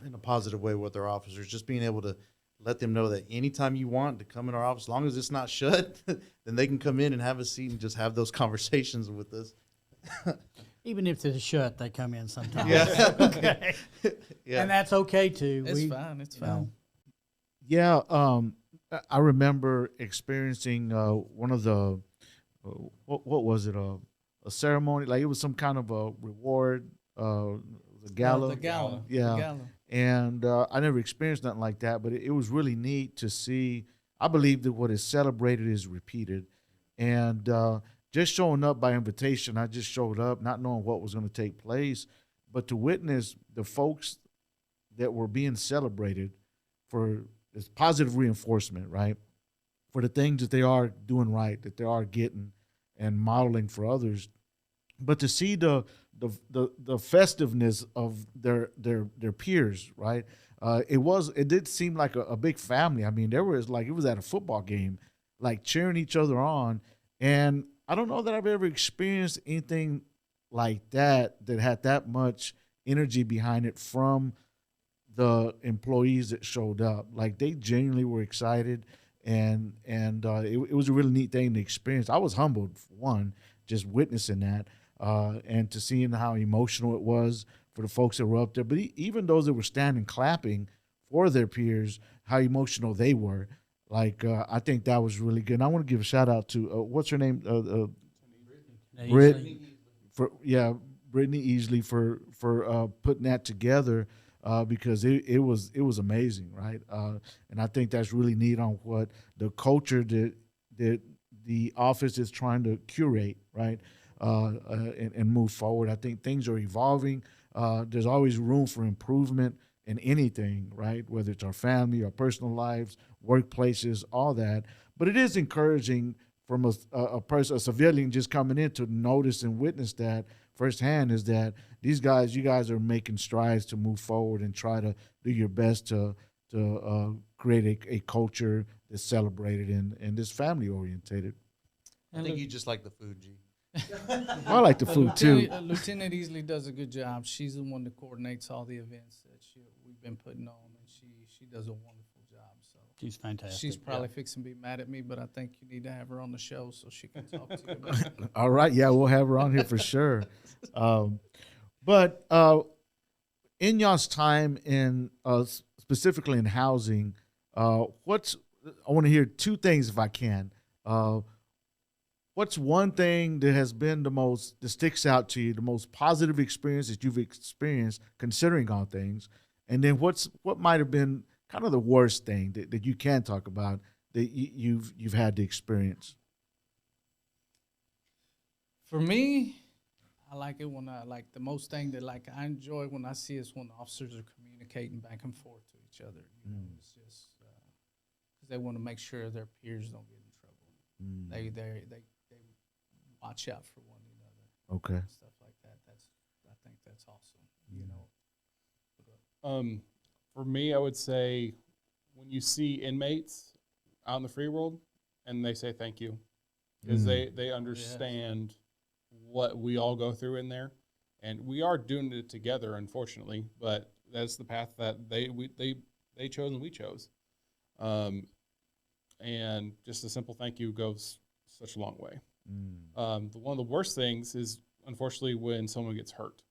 Speaker 5: in a positive way with our officers, just being able to let them know that anytime you want to come in our office, as long as it's not shut, then they can come in and have a seat and just have those conversations with us.
Speaker 3: Even if it's shut, they come in sometimes.
Speaker 5: Yeah.
Speaker 3: Okay.
Speaker 5: Yeah.
Speaker 3: And that's okay too.
Speaker 2: It's fine. It's
Speaker 3: you know,
Speaker 2: fine.
Speaker 4: Yeah, I remember experiencing one of the what was it, a ceremony, like it was some kind of a reward, the gala.
Speaker 2: The gala.
Speaker 4: Yeah.
Speaker 2: The gala.
Speaker 4: And I never experienced nothing like that, but it was really neat to see. I believe that what is celebrated is repeated, and just showing up by invitation, I just showed up not knowing what was going to take place, but to witness the folks that were being celebrated for this positive reinforcement, right, for the things that they are doing right, that they are getting and modeling for others, but to see the festiveness of their peers, right? It did seem like a big family. I mean, there was like it was at a football game, like cheering each other on. And I don't know that I've ever experienced anything like that had that much energy behind it from the employees that showed up. Like they genuinely were excited, and it was a really neat thing to experience. I was humbled for one, just witnessing that. And to seeing how emotional it was for the folks that were up there. But even those that were standing clapping for their peers, how emotional they were. Like, I think that was really good. And I want to give a shout out to, what's her name? Brittany Easley for putting that together, because it was amazing, right? And I think that's really neat on what the culture that the office is trying to curate, right? And move forward. I think things are evolving. There's always room for improvement in anything, right? Whether it's our family, our personal lives, workplaces, all that. But it is encouraging from a person, a civilian just coming in to notice and witness that firsthand, is that you guys are making strides to move forward and try to do your best to create a culture that's celebrated and is family orientated.
Speaker 5: I think you just like the food, G.
Speaker 4: I like the food too.
Speaker 2: Lieutenant Easley does a good job. She's the one that coordinates all the events that we've been putting on, and she does a wonderful job. So
Speaker 3: She's fantastic.
Speaker 2: she's probably fixing to be mad at me, but I think you need to have her on the show so she can talk to you about it.
Speaker 4: All right, yeah, we'll have her on here for sure. But in y'all's time in specifically in housing, I want to hear two things if I can. What's one thing that has been that sticks out to you, the most positive experience that you've experienced considering all things? And then what might have been kind of the worst thing that you can talk about that you've had to experience?
Speaker 2: For me, I like it when the most thing that I enjoy when I see is when the officers are communicating back and forth to each other. You know, it's just because they want to make sure their peers don't get in trouble. They watch out for one another.
Speaker 4: Okay.
Speaker 2: Stuff like that. I think that's awesome. You know.
Speaker 1: For me, I would say when you see inmates out in the free world and they say thank you, because they understand what we all go through in there, and we are doing it together, unfortunately. But that's the path that they chose and we chose. And just a simple thank you goes such a long way. One of the worst things is, unfortunately, when someone gets hurt.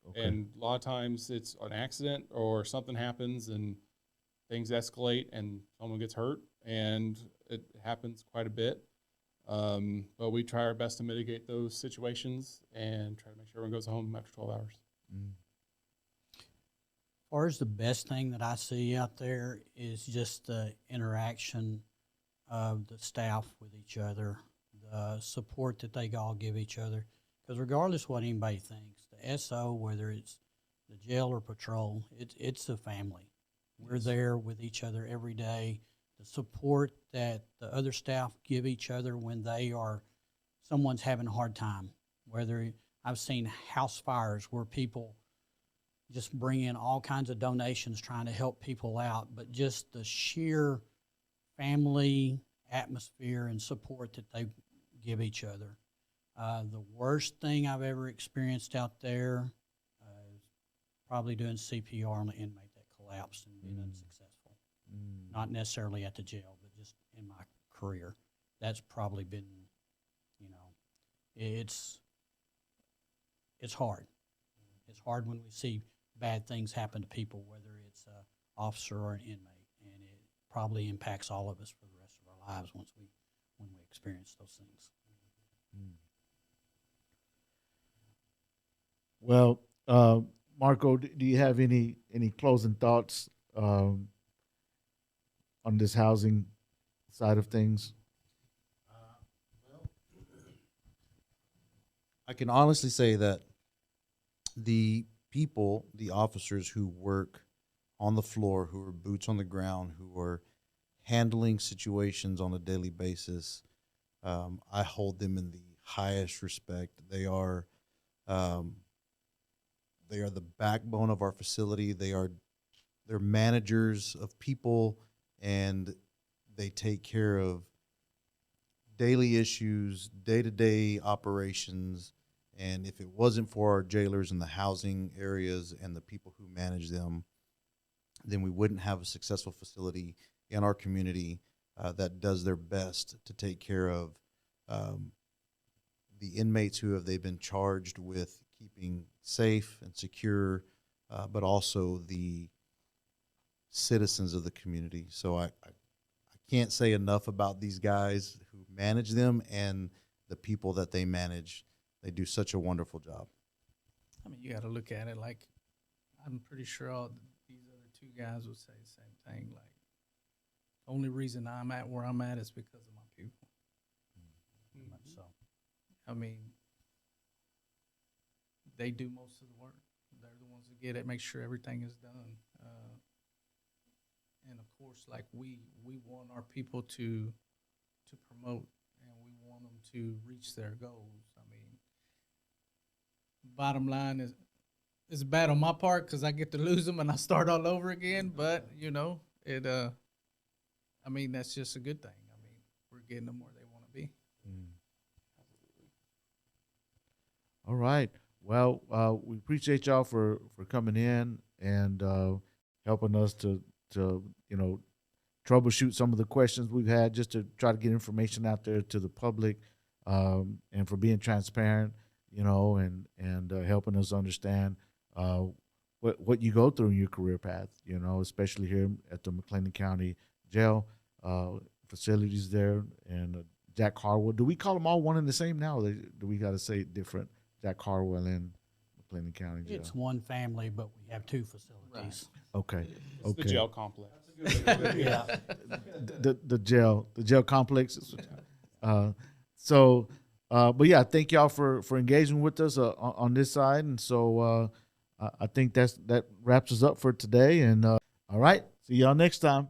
Speaker 1: Okay. And a lot of times it's an accident or something happens and things escalate and someone gets hurt, and it happens quite a bit. But we try our best to mitigate those situations and try to make sure everyone goes home after 12 hours.
Speaker 3: far as the best thing that I see out there is just the interaction of the staff with each other, the support that they all give each other. Because regardless what anybody thinks, the SO, whether it's the jail or patrol, it's a family. We're there with each other every day. The support that the other staff give each other when someone's having a hard time. Whether I've seen house fires where people just bring in all kinds of donations trying to help people out, but just the sheer family atmosphere and support that they give each other. The worst thing I've ever experienced out there is probably doing CPR on an inmate that collapsed and being unsuccessful. Not necessarily at the jail, but just in my career. That's probably been, it's hard. It's hard when we see bad things happen to people, whether it's an officer or an inmate, and it probably impacts all of us for the rest of our lives when we experience those things.
Speaker 4: Well, Marco, do you have any closing thoughts on this housing side of things?
Speaker 5: I can honestly say that the people, the officers who work on the floor, who are boots on the ground, who are handling situations on a daily basis, I hold them in the highest respect. They are the backbone of our facility. They're managers of people, and they take care of daily issues, day-to-day operations. And if it wasn't for our jailers in the housing areas and the people who manage them, then we wouldn't have a successful facility in our community that does their best to take care of the inmates who they've been charged with keeping safe and secure, but also the citizens of the community. So I can't say enough about these guys who manage them and the people that they manage. They do such a wonderful job.
Speaker 2: I mean, you got to look at it like, I'm pretty sure all these other two guys would say the same thing. Like, the only reason I'm at where I'm at is because of my people. So, I mean, they do most of the work. They're the ones that get it, make sure everything is done. And of course, like we want our people to promote, and we want them to reach their goals. I mean, bottom line is, it's bad on my part because I get to lose them and I start all over again. But I mean, that's just a good thing. I mean, we're getting them where they want to be.
Speaker 4: All right. Well, we appreciate y'all for coming in and helping us to troubleshoot some of the questions we've had, just to try to get information out there to the public, and for being transparent, and helping us understand what you go through in your career path, especially here at the McLennan County Jail facilities there, and Jack Harwell. Do we call them all one and the same now, or do we got to say it different? Jack Harwell and McLennan County Jail.
Speaker 3: It's one family, but we have two facilities.
Speaker 4: Okay.
Speaker 1: It's the jail complex.
Speaker 3: Yeah.
Speaker 4: The jail complex. But yeah, thank y'all for engaging with us on this side, and so I think that wraps us up for today. And all right, see y'all next time.